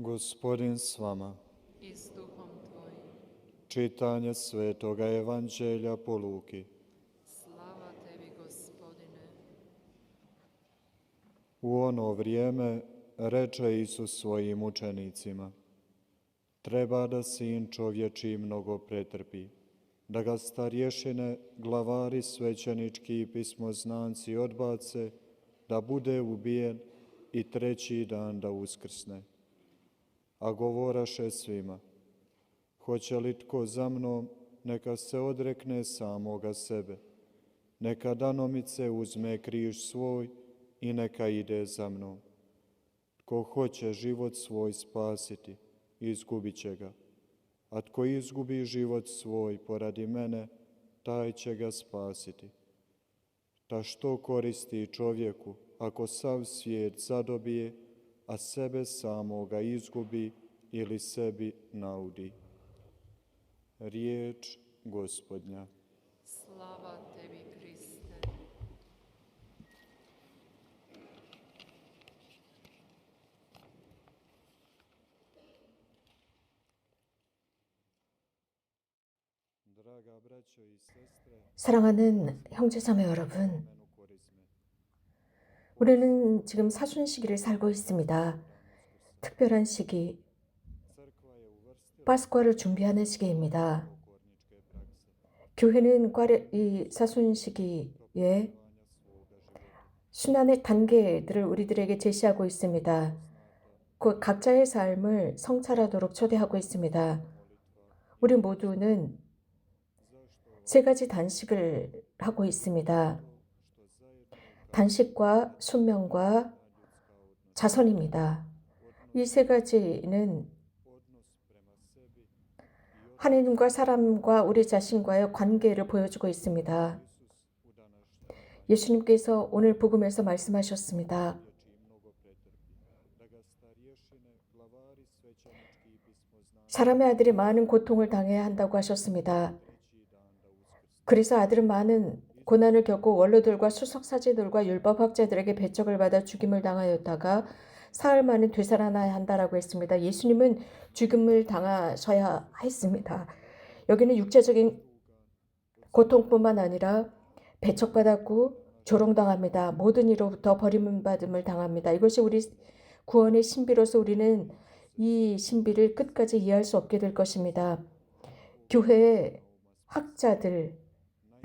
Gospodin s vama. I s duhom tvojim. Čitanje Svetoga Evanđelja po Luki. Slava tebi, Gospodine. U ono vrijeme reče Isus svojim učenicima: treba da sin čovječiji mnogo pretrpi, da ga starješine, glavari svećenički i pismoznanci odbace, da bude ubijen i treći dan da uskrsne. A govoraše svima: hoće li tko za mnom, neka se odrekne samoga sebe, neka danomice uzme križ svoj i neka ide za mnom. Tko hoće život svoj spasiti, izgubit će ga, a tko izgubi život svoj poradi mene, taj će ga spasiti. Ta što koristi čovjeku ako sav svijet zadobije, a sebe samoga izgubi ili sebi naudi? Riječ Gospodnja. Slava tebi, Kriste. Draga braćo i sestre, 사랑하는 형제자매 여러분, 우리는 지금 사순 시기를 살고 있습니다. 특별한 시기, 파스쿠아를 준비하는 시기입니다. 교회는 이 사순 시기에 순환의 단계들을 우리들에게 제시하고 있습니다. 곧 각자의 삶을 성찰하도록 초대하고 있습니다. 우리 모두는 세 가지 단식을 하고 있습니다. 단식과 순명과 자선입니다. 이 세 가지는 하나님과 사람과 우리 자신과의 관계를 보여주고 있습니다. 예수님께서 오늘 복음에서 말씀하셨습니다. 사람의 아들이 많은 고통을 당해야 한다고 하셨습니다. 그래서 아들은 많은 고난을 겪고 원로들과 수석사제들과 율법학자들에게 배척을 받아 죽임을 당하였다가 사흘 만에 되살아나야 한다라고 했습니다. 예수님은 죽임을 당하셔야 했습니다. 여기는 육체적인 고통뿐만 아니라 배척받았고 조롱당합니다. 모든 이로부터 버림받음을 당합니다. 이것이 우리 구원의 신비로서 우리는 이 신비를 끝까지 이해할 수 없게 될 것입니다. 교회의 학자들은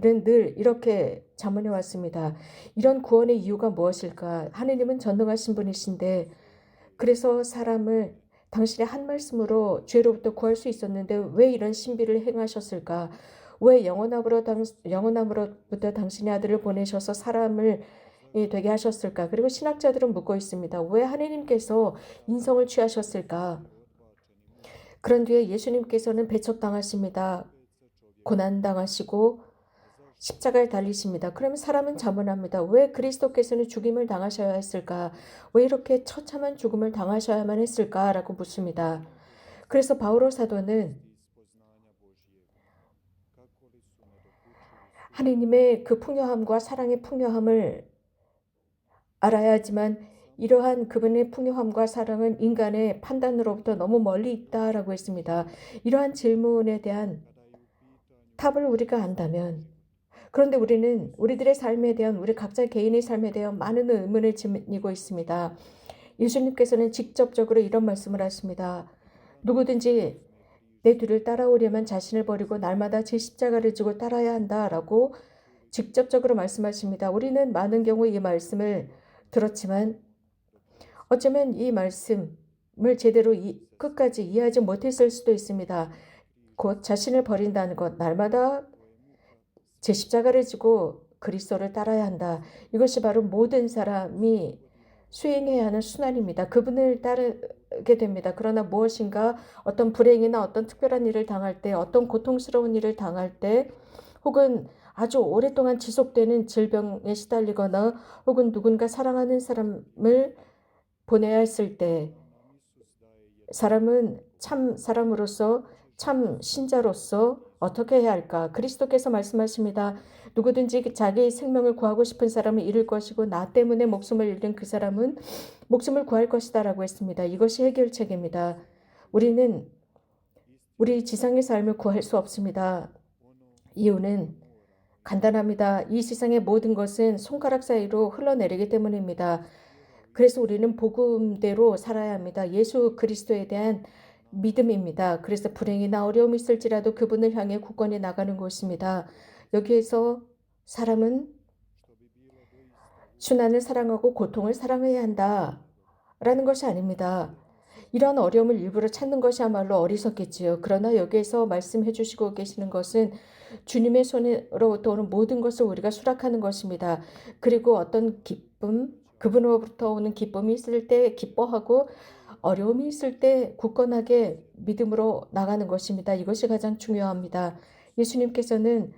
늘 이렇게 자문해 왔습니다. 이런 구원의 이유가 무엇일까? 하느님은 전능하신 분이신데 그래서 사람을 당신의 한 말씀으로 죄로부터 구할 수 있었는데 왜 이런 신비를 행하셨을까? 왜 영원함으로부터 당신의 아들을 보내셔서 사람을 되게 하셨을까? 그리고 신학자들은 묻고 있습니다. 왜 하느님께서 인성을 취하셨을까? 그런 뒤에 예수님께서는 배척당하십니다. 고난당하시고 십자가에 달리십니다. 그러면 사람은 자문합니다. 왜 그리스도께서는 죽임을 당하셔야 했을까? 왜 이렇게 처참한 죽음을 당하셔야만 했을까? 라고 묻습니다. 그래서 바오로 사도는 하느님의 그 풍요함과 사랑의 풍요함을 알아야 하지만 이러한 그분의 풍요함과 사랑은 인간의 판단으로부터 너무 멀리 있다라고 했습니다. 이러한 질문에 대한 답을 우리가 안다면, 그런데 우리는 우리들의 삶에 대한, 우리 각자 개인의 삶에 대한 많은 의문을 지니고 있습니다. 예수님께서는 직접적으로 이런 말씀을 하십니다. 누구든지 내 뒤를 따라오려면 자신을 버리고 날마다 제 십자가를 지고 따라야 한다라고 직접적으로 말씀하십니다. 우리는 많은 경우 이 말씀을 들었지만 어쩌면 이 말씀을 제대로 끝까지 이해하지 못했을 수도 있습니다. 곧 자신을 버린다는 것, 날마다 제 십자가를 지고 그리스도를 따라야 한다. 이것이 바로 모든 사람이 수행해야 하는 순환입니다. 그분을 따르게 됩니다. 그러나 무엇인가 어떤 불행이나 어떤 특별한 일을 당할 때, 어떤 고통스러운 일을 당할 때, 혹은 아주 오랫동안 지속되는 질병에 시달리거나 혹은 누군가 사랑하는 사람을 보내야 했을 때 사람은 참 사람으로서 참 신자로서 어떻게 해야 할까? 그리스도께서 말씀하십니다. 누구든지 자기 생명을 구하고 싶은 사람은 잃을 것이고 나 때문에 목숨을 잃는 그 사람은 목숨을 구할 것이다 라고 했습니다. 이것이 해결책입니다. 우리는 우리 지상의 삶을 구할 수 없습니다. 이유는 간단합니다. 이 세상의 모든 것은 손가락 사이로 흘러내리기 때문입니다. 그래서 우리는 복음대로 살아야 합니다. 예수 그리스도에 대한 믿음입니다. 그래서 불행이나 어려움이 있을지라도 그분을 향해 굳건히 나가는 것입니다. 여기에서 사람은 순환을 사랑하고 고통을 사랑해야 한다라는 것이 아닙니다. 이런 어려움을 일부러 찾는 것이야말로 어리석겠지요. 그러나 여기에서 말씀해 주시고 계시는 것은 주님의 손으로부터 오는 모든 것을 우리가 수락하는 것입니다. 그리고 어떤 기쁨, 그분으로부터 오는 기쁨이 있을 때 기뻐하고 어려움이 있을 때 굳건하게 믿음으로 나가는 것입니다. 이것이 가장 중요합니다. 예수님께서는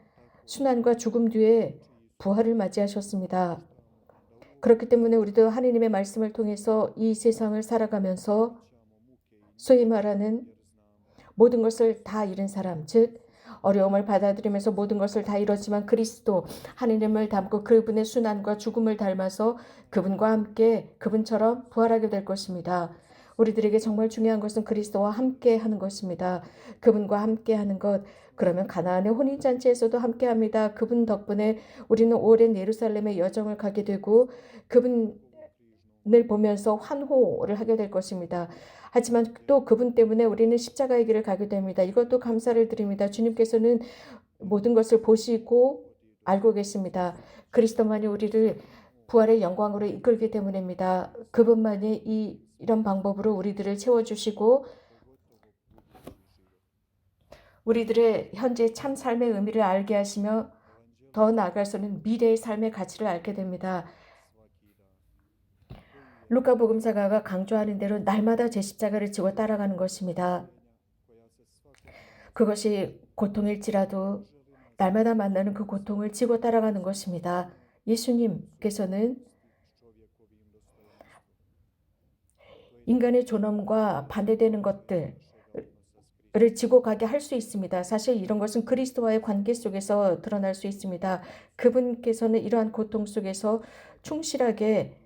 순환과 죽음 뒤에 부활을 맞이하셨습니다. 그렇기 때문에 우리도 하나님의 말씀을 통해서 이 세상을 살아가면서 소위 말하는 모든 것을 다 잃은 사람, 즉 어려움을 받아들이면서 모든 것을 다 잃었지만 그리스도 하나님을 닮고 그분의 순환과 죽음을 닮아서 그분과 함께 그분처럼 부활하게 될 것입니다. 우리들에게 정말 중요한 것은 그리스도와 함께 하는 것입니다. 그분과 함께 하는 것, 그러면 가나안의 혼인잔치에서도 함께 합니다. 그분 덕분에 우리는 오랜 예루살렘의 여정을 가게 되고 그분을 보면서 환호를 하게 될 것입니다. 하지만 또 그분 때문에 우리는 십자가의 길을 가게 됩니다. 이것도 감사를 드립니다. 주님께서는 모든 것을 보시고 알고 계십니다. 그리스도만이 우리를 부활의 영광으로 이끌기 때문입니다. 그분만이 이런 방법으로 우리들을 채워주시고 우리들의 현재 참 삶의 의미를 알게 하시며 더 나아가서는 미래의 삶의 가치를 알게 됩니다. 루카 복음사가가 강조하는 대로 날마다 제 십자가를 지고 따라가는 것입니다. 그것이 고통일지라도 날마다 만나는 그 고통을 지고 따라가는 것입니다. 예수님께서는 인간의 존엄과 반대되는 것들을 지고 가게 할 수 있습니다. 사실 이런 것은 그리스도와의 관계 속에서 드러날 수 있습니다. 그분께서는 이러한 고통 속에서 충실하게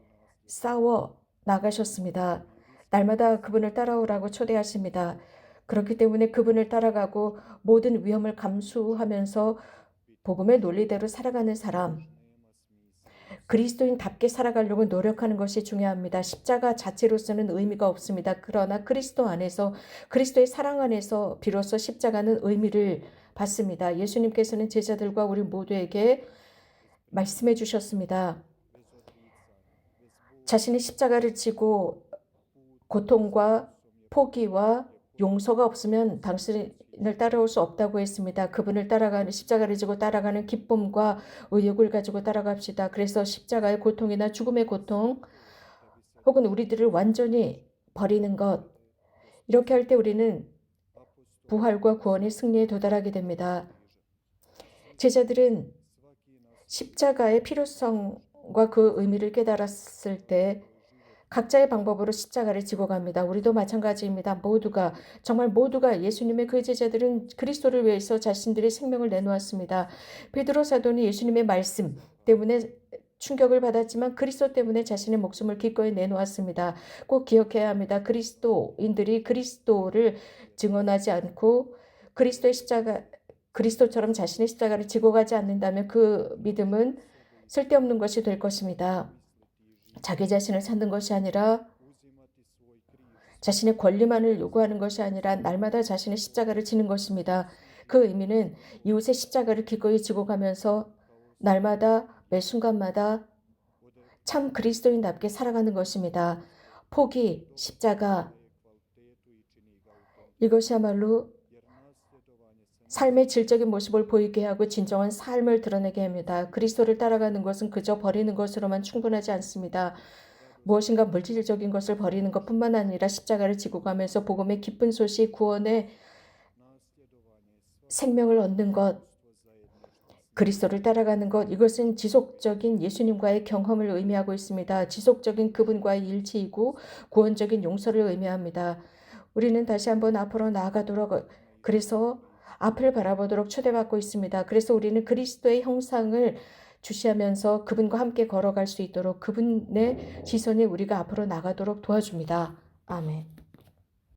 싸워 나가셨습니다. 날마다 그분을 따라오라고 초대하십니다. 그렇기 때문에 그분을 따라가고 모든 위험을 감수하면서 복음의 논리대로 살아가는 사람, 그리스도인답게 살아가려고 노력하는 것이 중요합니다. 십자가 자체로서는 의미가 없습니다. 그러나 그리스도 안에서, 그리스도의 사랑 안에서 비로소 십자가는 의미를 받습니다. 예수님께서는 제자들과 우리 모두에게 말씀해 주셨습니다. 자신의 십자가를 지고 고통과 포기와 용서가 없으면 당신을 따라올 수 없다고 했습니다. 그분을 따라가는, 십자가를 지고 따라가는 기쁨과 의욕을 가지고 따라갑시다. 그래서 십자가의 고통이나 죽음의 고통 혹은 우리들을 완전히 버리는 것, 이렇게 할 때 우리는 부활과 구원의 승리에 도달하게 됩니다. 제자들은 십자가의 필요성과 그 의미를 깨달았을 때 각자의 방법으로 십자가를 지고 갑니다. 우리도 마찬가지입니다. 정말 모두가 예수님의 그 제자들은 그리스도를 위해서 자신들의 생명을 내놓았습니다. 베드로 사도는 예수님의 말씀 때문에 충격을 받았지만 그리스도 때문에 자신의 목숨을 기꺼이 내놓았습니다. 꼭 기억해야 합니다. 그리스도인들이 그리스도를 증언하지 않고 그리스도처럼 자신의 십자가를 지고 가지 않는다면 그 믿음은 쓸데없는 것이 될 것입니다. 자기 자신을 찾는 것이 아니라 자신의 권리만을 요구하는 것이 아니라 날마다 자신의 십자가를 지는 것입니다. 그 의미는 이웃의 십자가를 기꺼이 지고 가면서 날마다 매 순간마다 참 그리스도인답게 살아가는 것입니다. 포기, 십자가, 이것이야말로 삶의 질적인 모습을 보이게 하고 진정한 삶을 드러내게 합니다. 그리스도를 따라가는 것은 그저 버리는 것으로만 충분하지 않습니다. 무엇인가 물질적인 것을 버리는 것뿐만 아니라 십자가를 지고 가면서 복음의 기쁜 소식, 구원의 생명을 얻는 것, 그리스도를 따라가는 것, 이것은 지속적인 예수님과의 경험을 의미하고 있습니다. 지속적인 그분과의 일치이고 구원적인 용서를 의미합니다. 우리는 다시 한번 앞으로 나아가도록 그래서 앞을 바라보도록 초대받고 있습니다. 그래서 우리는 그리스도의 형상을 주시하면서 그분과 함께 걸어갈 수 있도록 그분의 시선에 우리가 앞으로 나가도록 도와줍니다. 아멘.